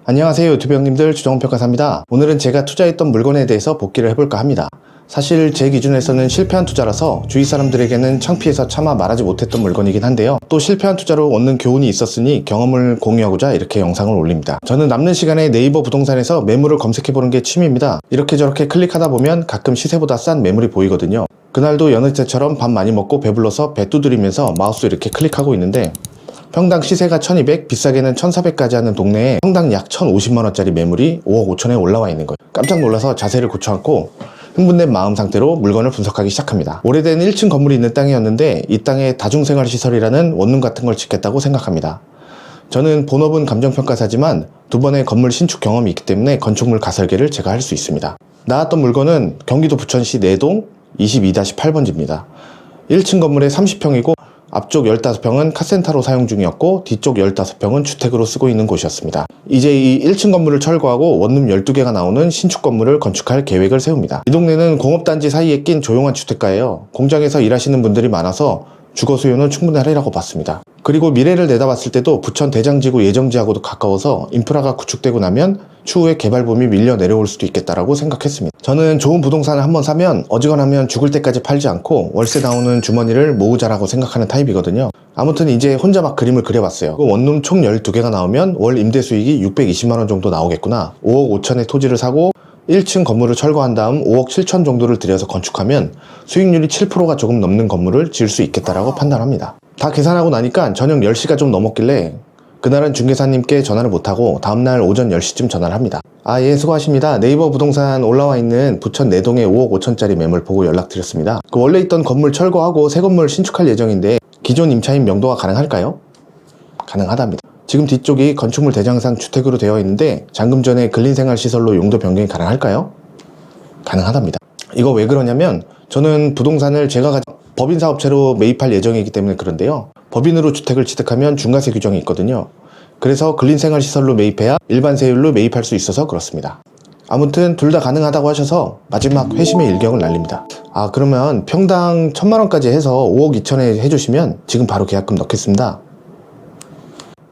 안녕하세요 유튜브 형님들, 주정훈평가사입니다. 오늘은 제가 투자했던 물건에 대해서 복기를 해볼까 합니다. 사실 제 기준에서는 실패한 투자라서 주위 사람들에게는 창피해서 차마 말하지 못했던 물건이긴 한데요, 또 실패한 투자로 얻는 교훈이 있었으니 경험을 공유하고자 이렇게 영상을 올립니다. 저는 남는 시간에 네이버 부동산에서 매물을 검색해보는 게 취미입니다. 이렇게 저렇게 클릭하다 보면 가끔 시세보다 싼 매물이 보이거든요. 그날도 여느 때처럼 밥 많이 먹고 배불러서 배 두드리면서 마우스 이렇게 클릭하고 있는데, 평당 시세가 1200, 비싸게는 1400까지 하는 동네에 평당 약 1050만원짜리 매물이 5억 5천에 올라와 있는 거예요. 깜짝 놀라서 자세를 고쳐앉고 흥분된 마음 상태로 물건을 분석하기 시작합니다. 오래된 1층 건물이 있는 땅이었는데 이 땅에 다중생활시설이라는 원룸 같은 걸 짓겠다고 생각합니다. 저는 본업은 감정평가사지만 두 번의 건물 신축 경험이 있기 때문에 건축물 가설계를 제가 할 수 있습니다. 나왔던 물건은 경기도 부천시 내동 22-8번지입니다. 1층 건물에 30평이고 앞쪽 15평은 카센터로 사용 중이었고 뒤쪽 15평은 주택으로 쓰고 있는 곳이었습니다. 이제 이 1층 건물을 철거하고 원룸 12개가 나오는 신축 건물을 건축할 계획을 세웁니다. 이 동네는 공업단지 사이에 낀 조용한 주택가예요. 공장에서 일하시는 분들이 많아서 주거 수요는 충분하리라고 봤습니다. 그리고 미래를 내다봤을 때도 부천 대장지구 예정지하고도 가까워서 인프라가 구축되고 나면 추후에 개발붐이 밀려 내려올 수도 있겠다라고 생각했습니다. 저는 좋은 부동산을 한번 사면 어지간하면 죽을 때까지 팔지 않고 월세 나오는 주머니를 모으자라고 생각하는 타입이거든요. 아무튼 이제 혼자 막 그림을 그려봤어요. 원룸 총 12개가 나오면 월 임대 수익이 620만원 정도 나오겠구나. 5억 5천의 토지를 사고 1층 건물을 철거한 다음 5억 7천 정도를 들여서 건축하면 수익률이 7%가 조금 넘는 건물을 지을 수 있겠다라고 판단합니다. 다 계산하고 나니까 저녁 10시가 좀 넘었길래 그날은 중개사님께 전화를 못하고 다음날 오전 10시쯤 전화를 합니다. 예, 수고하십니다. 네이버 부동산 올라와 있는 부천 내동의 5억 5천짜리 매물 보고 연락드렸습니다. 원래 있던 건물 철거하고 새 건물 신축할 예정인데 기존 임차인 명도가 가능할까요? 가능하답니다. 지금 뒤쪽이 건축물 대장상 주택으로 되어 있는데 잠금 전에 근린생활시설로 용도 변경이 가능할까요? 가능하답니다. 이거 왜 그러냐면 저는 부동산을 제가 법인사업체로 매입할 예정이기 때문에 그런데요, 법인으로 주택을 취득하면 중과세 규정이 있거든요. 그래서 근린생활시설로 매입해야 일반 세율로 매입할 수 있어서 그렇습니다. 아무튼 둘 다 가능하다고 하셔서 마지막 회심의 일격을 날립니다. 그러면 평당 1000만원까지 해서 5억 2천에 해주시면 지금 바로 계약금 넣겠습니다.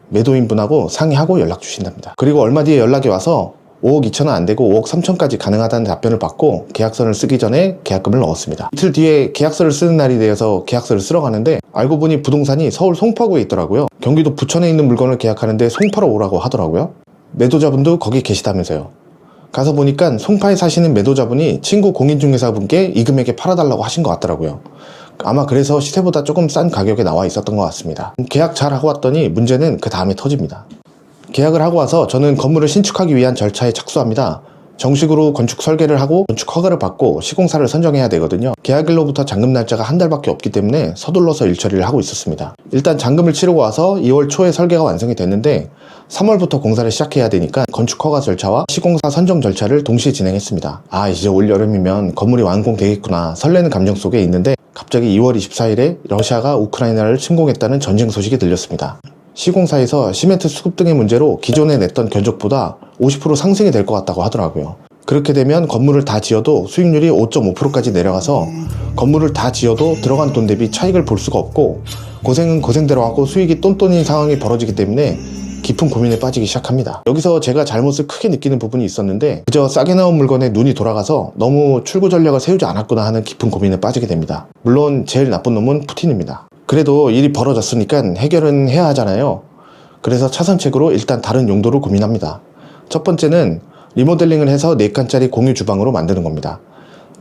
매도인분하고 상의하고 연락 주신답니다. 그리고 얼마 뒤에 연락이 와서 5억 2천은 안되고 5억 3천까지 가능하다는 답변을 받고 계약서를 쓰기 전에 계약금을 넣었습니다. 이틀 뒤에 계약서를 쓰는 날이 되어서 계약서를 쓰러 가는데 알고 보니 부동산이 서울 송파구에 있더라고요. 경기도 부천에 있는 물건을 계약하는데 송파로 오라고 하더라고요. 매도자분도 거기 계시다면서요. 가서 보니까 송파에 사시는 매도자분이 친구 공인중개사분께 이 금액에 팔아달라고 하신 것 같더라고요. 아마 그래서 시세보다 조금 싼 가격에 나와 있었던 것 같습니다. 계약 잘 하고 왔더니 문제는 그 다음에 터집니다. 계약을 하고 와서 저는 건물을 신축하기 위한 절차에 착수합니다. 정식으로 건축 설계를 하고 건축 허가를 받고 시공사를 선정해야 되거든요. 계약일로부터 잔금 날짜가 한 달밖에 없기 때문에 서둘러서 일처리를 하고 있었습니다. 일단 잔금을 치르고 와서 2월 초에 설계가 완성이 됐는데 3월부터 공사를 시작해야 되니까 건축 허가 절차와 시공사 선정 절차를 동시에 진행했습니다. 이제 올여름이면 건물이 완공되겠구나 설레는 감정 속에 있는데 갑자기 2월 24일에 러시아가 우크라이나를 침공했다는 전쟁 소식이 들렸습니다. 시공사에서 시멘트 수급 등의 문제로 기존에 냈던 견적보다 50% 상승이 될 것 같다고 하더라고요. 그렇게 되면 건물을 다 지어도 수익률이 5.5%까지 내려가서 건물을 다 지어도 들어간 돈 대비 차익을 볼 수가 없고 고생은 고생대로 하고 수익이 똔똔인 상황이 벌어지기 때문에 깊은 고민에 빠지기 시작합니다. 여기서 제가 잘못을 크게 느끼는 부분이 있었는데 그저 싸게 나온 물건에 눈이 돌아가서 너무 출구 전략을 세우지 않았구나 하는 깊은 고민에 빠지게 됩니다. 물론 제일 나쁜 놈은 푸틴입니다. 그래도 일이 벌어졌으니까 해결은 해야 하잖아요. 그래서 차선책으로 일단 다른 용도를 고민합니다. 첫 번째는 리모델링을 해서 4칸짜리 공유 주방으로 만드는 겁니다.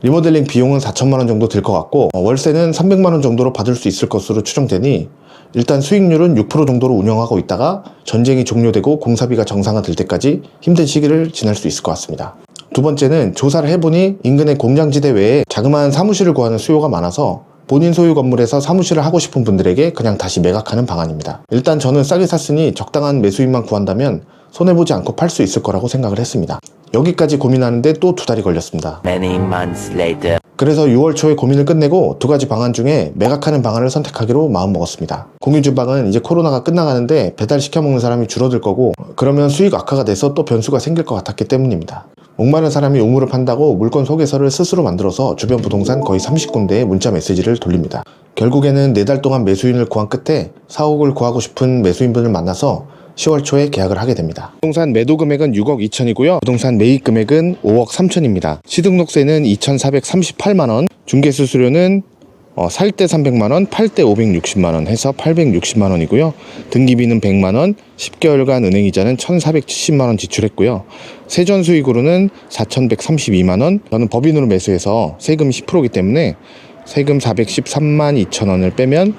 리모델링 비용은 4천만원 정도 들 것 같고 월세는 300만원 정도로 받을 수 있을 것으로 추정되니 일단 수익률은 6% 정도로 운영하고 있다가 전쟁이 종료되고 공사비가 정상화될 때까지 힘든 시기를 지날 수 있을 것 같습니다. 두 번째는 조사를 해보니 인근의 공장지대 외에 자그마한 사무실을 구하는 수요가 많아서 본인 소유 건물에서 사무실을 하고 싶은 분들에게 그냥 다시 매각하는 방안입니다. 일단 저는 싸게 샀으니 적당한 매수인만 구한다면 손해보지 않고 팔 수 있을 거라고 생각을 했습니다. 여기까지 고민하는데 또 2달이 걸렸습니다. Many months later. 그래서 6월 초에 고민을 끝내고 2가지 방안 중에 매각하는 방안을 선택하기로 마음먹었습니다. 공유주방은 이제 코로나가 끝나가는데 배달시켜 먹는 사람이 줄어들 거고 그러면 수익 악화가 돼서 또 변수가 생길 것 같았기 때문입니다. 목마른 사람이 우물을 판다고 물건 소개서를 스스로 만들어서 주변 부동산 거의 30군데에 문자 메시지를 돌립니다. 결국에는 4달 동안 매수인을 구한 끝에 4억을 구하고 싶은 매수인분을 만나서 10월 초에 계약을 하게 됩니다. 부동산 매도 금액은 6억 2천이고요. 부동산 매입 금액은 5억 3천입니다. 시등록세는 2,438만원, 중개수수료는 살 때 300만원, 팔 때 560만원 해서 860만원이고요. 등기비는 100만원, 10개월간 은행이자는 1,470만원 지출했고요. 세전 수익으로는 4,132만원, 저는 법인으로 매수해서 세금 10%이기 때문에 세금 413만 2천원을 빼면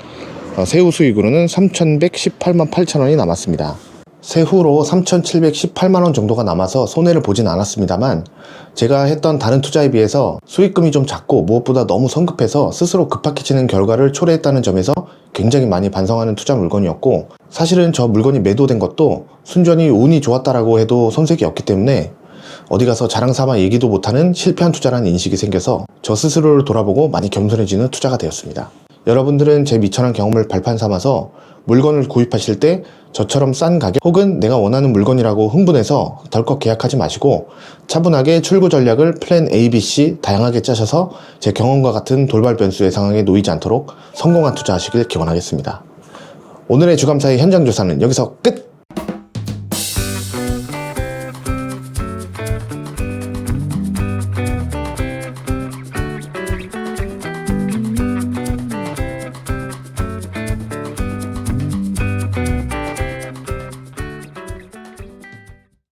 세후 수익으로는 3,118만 8천원이 남았습니다. 세후로 3,718만원 정도가 남아서 손해를 보진 않았습니다만, 제가 했던 다른 투자에 비해서 수익금이 좀 작고 무엇보다 너무 성급해서 스스로 급박해지는 결과를 초래했다는 점에서 굉장히 많이 반성하는 투자 물건이었고, 사실은 저 물건이 매도된 것도 순전히 운이 좋았다라고 해도 손색이 없기 때문에 어디 가서 자랑삼아 얘기도 못하는 실패한 투자라는 인식이 생겨서 저 스스로를 돌아보고 많이 겸손해지는 투자가 되었습니다. 여러분들은 제 미천한 경험을 발판 삼아서 물건을 구입하실 때 저처럼 싼 가격 혹은 내가 원하는 물건이라고 흥분해서 덜컥 계약하지 마시고 차분하게 출구 전략을 플랜 A, B, C 다양하게 짜셔서 제 경험과 같은 돌발 변수의 상황에 놓이지 않도록 성공한 투자하시길 기원하겠습니다. 오늘의 주감사의 현장 조사는 여기서 끝!